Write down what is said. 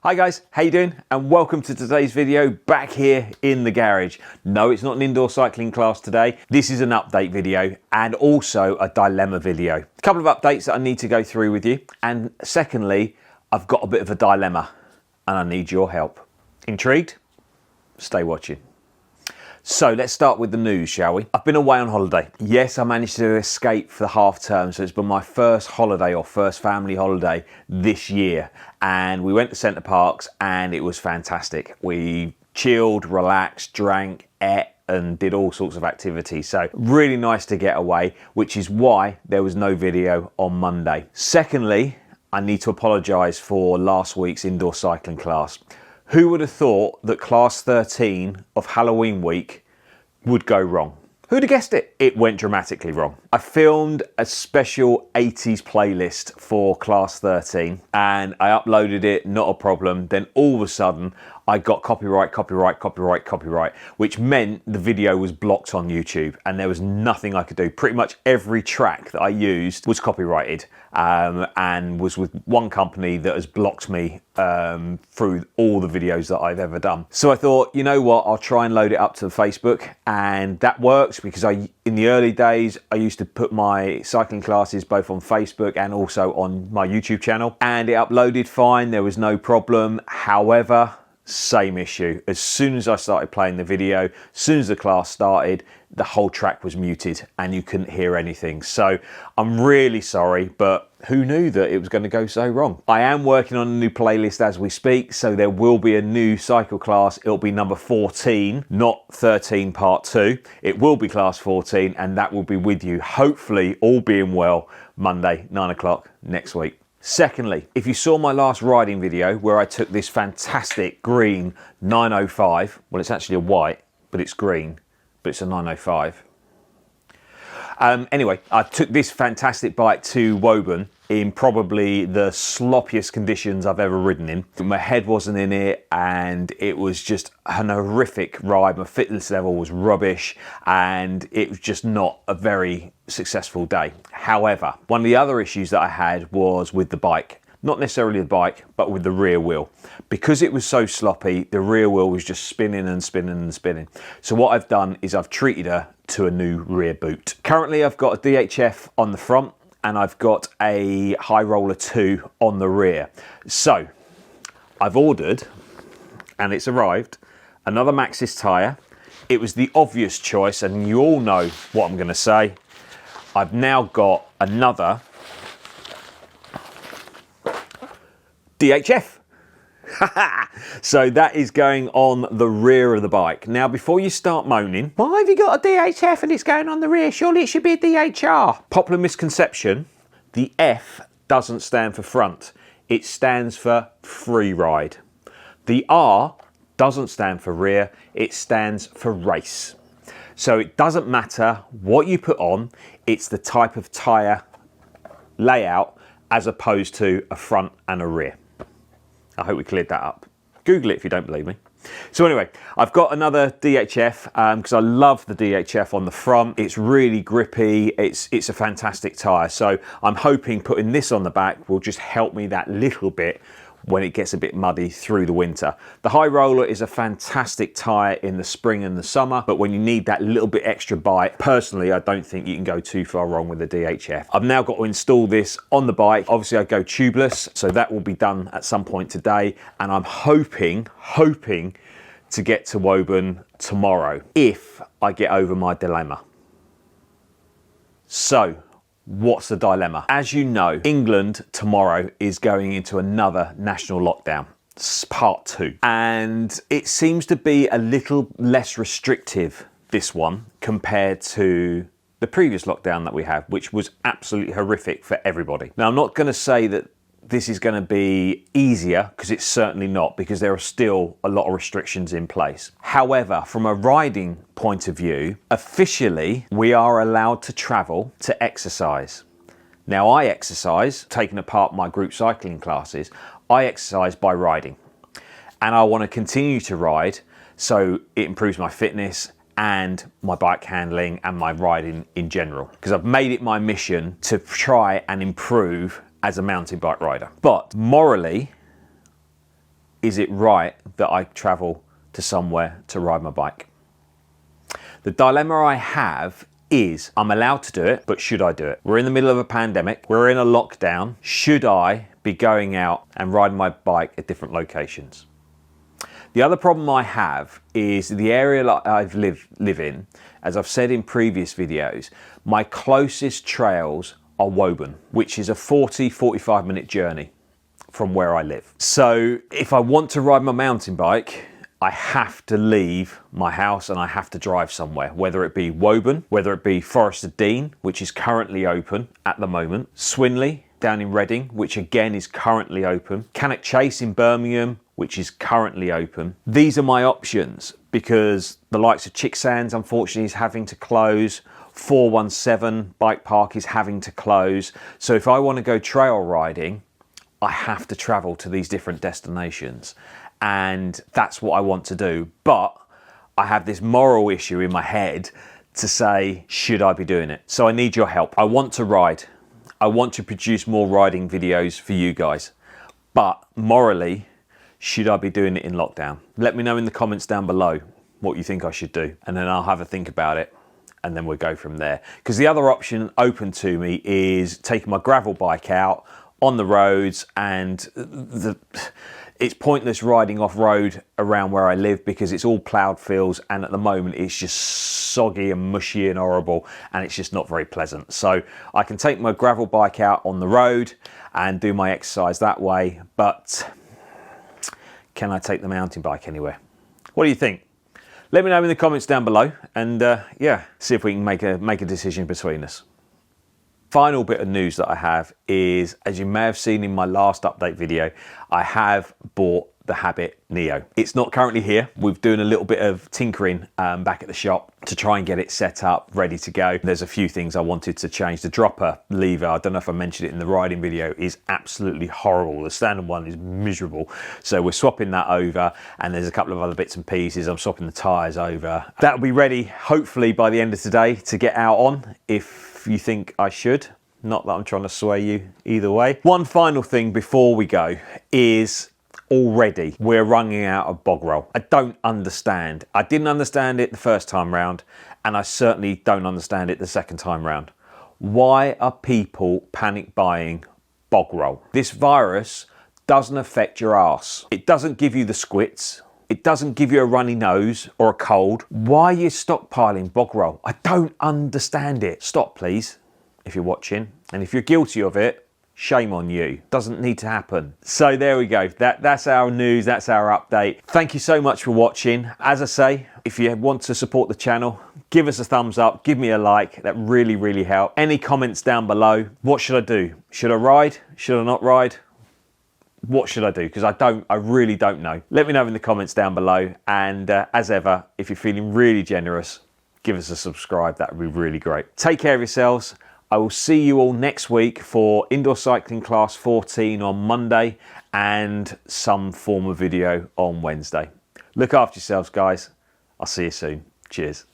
Hi guys, how you doing? And welcome to today's video back here in the garage. No, it's not an indoor cycling class today. This is an update video and also a dilemma video. A couple of updates that I need to go through with you. And secondly, I've got a bit of a dilemma and I need your help. Intrigued? Stay watching. So let's start with the news, shall we? I've been away on holiday. Yes, I managed to escape for the half term, so it's been my first holiday or first family holiday this year. And we went to Centre Parcs and it was fantastic. We chilled, relaxed, drank, ate and did all sorts of activities. So really nice to get away, which is why there was no video on Monday. Secondly, I need to apologise for last week's indoor cycling class. Who would have thought that class 13 of Halloween week would go wrong? Who'd have guessed it? It went dramatically wrong. I filmed a special 80s playlist for class 13 and I uploaded it, not a problem. Then all of a sudden I got copyright, which meant the video was blocked on YouTube and there was nothing I could do. Pretty much every track that I used was copyrighted and was with one company that has blocked me through all the videos that I've ever done. So I thought, you know what, I'll try and load it up to Facebook, and that works because in the early days, I used to put my cycling classes both on Facebook and also on my YouTube channel, and it uploaded fine, there was no problem. However, same issue. As soon as I started playing the video, as soon as the class started, the whole track was muted and you couldn't hear anything. So I'm really sorry, but who knew that it was going to go so wrong? I am working on a new playlist as we speak, so there will be a new cycle class. It'll be number 14, not 13 part 2. It will be class 14 and that will be with you, hopefully all being well, Monday, 9 o'clock next week. Secondly, if you saw my last riding video where I took this fantastic green 905, well it's actually a white, but it's green, but it's a 905. Anyway, I took this fantastic bike to Woburn in probably the sloppiest conditions I've ever ridden in. My head wasn't in it and it was just an horrific ride. My fitness level was rubbish and it was just not a very successful day. However, one of the other issues that I had was with the bike. Not necessarily the bike, but with the rear wheel. Because it was so sloppy, the rear wheel was just spinning and spinning and spinning. So what I've done is I've treated her to a new rear boot. Currently I've got a DHF on the front and I've got a High Roller 2 on the rear. So I've ordered, and it's arrived, another Maxxis tyre. It was the obvious choice and you all know what I'm gonna say. I've now got another DHF. So that is going on the rear of the bike. Now, before you start moaning, why have you got a DHF and it's going on the rear? Surely it should be a DHR. Popular misconception, the F doesn't stand for front. It stands for free ride. The R doesn't stand for rear. It stands for race. So it doesn't matter what you put on. It's the type of tyre layout as opposed to a front and a rear. I hope we cleared that up. Google it if you don't believe me. So anyway, I've got another DHF because I love the DHF on the front. It's really grippy. It's a fantastic tyre. So I'm hoping putting this on the back will just help me that little bit when it gets a bit muddy through the winter. The High Roller is a fantastic tyre in the spring and the summer, but when you need that little bit extra bite, personally, I don't think you can go too far wrong with the DHF. I've now got to install this on the bike. Obviously, I go tubeless, so that will be done at some point today, and I'm hoping to get to Woburn tomorrow, if I get over my dilemma. So, what's the dilemma? As you know, England tomorrow is going into another national lockdown, part 2. And it seems to be a little less restrictive, this one, compared to the previous lockdown that we had, which was absolutely horrific for everybody. Now, I'm not going to say that this is going to be easier, because it's certainly not, because there are still a lot of restrictions in place. However, from a riding point of view, officially we are allowed to travel to exercise. Now, I exercise, taking apart my group cycling classes, I exercise by riding, and I want to continue to ride so it improves my fitness and my bike handling and my riding in general, because I've made it my mission to try and improve as a mountain bike rider. But morally, is it right that I travel to somewhere to ride my bike? The dilemma I have is I'm allowed to do it, but should I do it? We're in the middle of a pandemic. We're in a lockdown. Should I be going out and riding my bike at different locations? The other problem I have is the area that I live in, as I've said in previous videos, my closest trails are Woburn, which is a 45 minute journey from where I live. So if I want to ride my mountain bike, I have to leave my house and I have to drive somewhere, whether it be Woburn, whether it be Forest of Dean, which is currently open at the moment, Swinley down in Reading, which again is currently open, Cannock Chase in Birmingham, which is currently open. These are my options because the likes of Chicksands, unfortunately, is having to close. 417 Bike Park is having to close. So if I want to go trail riding, I have to travel to these different destinations. And that's what I want to do. But I have this moral issue in my head to say, should I be doing it? So I need your help. I want to ride. I want to produce more riding videos for you guys. But morally, should I be doing it in lockdown? Let me know in the comments down below what you think I should do. And then I'll have a think about it. And then we'll go from there. Because the other option open to me is taking my gravel bike out on the roads, and it's pointless riding off-road around where I live because it's all ploughed fields, and at the moment it's just soggy and mushy and horrible, and it's just not very pleasant. So I can take my gravel bike out on the road and do my exercise that way, but can I take the mountain bike anywhere? What do you think? Let me know in the comments down below, and yeah, see if we can make a decision between us. Final bit of news that I have is, as you may have seen in my last update video, I have bought the Habit Neo. It's not currently here. We're doing a little bit of tinkering back at the shop to try and get it set up, ready to go. There's a few things I wanted to change. The dropper lever, I don't know if I mentioned it in the riding video, is absolutely horrible. The standard one is miserable. So we're swapping that over, and there's a couple of other bits and pieces. I'm swapping the tyres over. That'll be ready, hopefully, by the end of today to get out on, if you think I should. Not that I'm trying to sway you either way. One final thing before we go is, already we're running out of bog roll. I don't understand. I didn't understand it the first time round, and I certainly don't understand it the second time round. Why are people panic buying bog roll? This virus doesn't affect your arse. It doesn't give you the squits. It doesn't give you a runny nose or a cold. Why are you stockpiling bog roll? I don't understand it. Stop, please, if you're watching. And if you're guilty of it, shame on you. Doesn't need to happen. So there we go. That's our news. That's our update. Thank you so much for watching. As I say, if you want to support the channel, give us a thumbs up, give me a like. That really, really helps. Any comments down below. What should I do? Should I ride? Should I not ride? What should I do? Because I really don't know. Let me know in the comments down below. And as ever, if you're feeling really generous, give us a subscribe. That would be really great. Take care of yourselves. I will see you all next week for Indoor Cycling Class 14 on Monday and some form of video on Wednesday. Look after yourselves, guys. I'll see you soon. Cheers.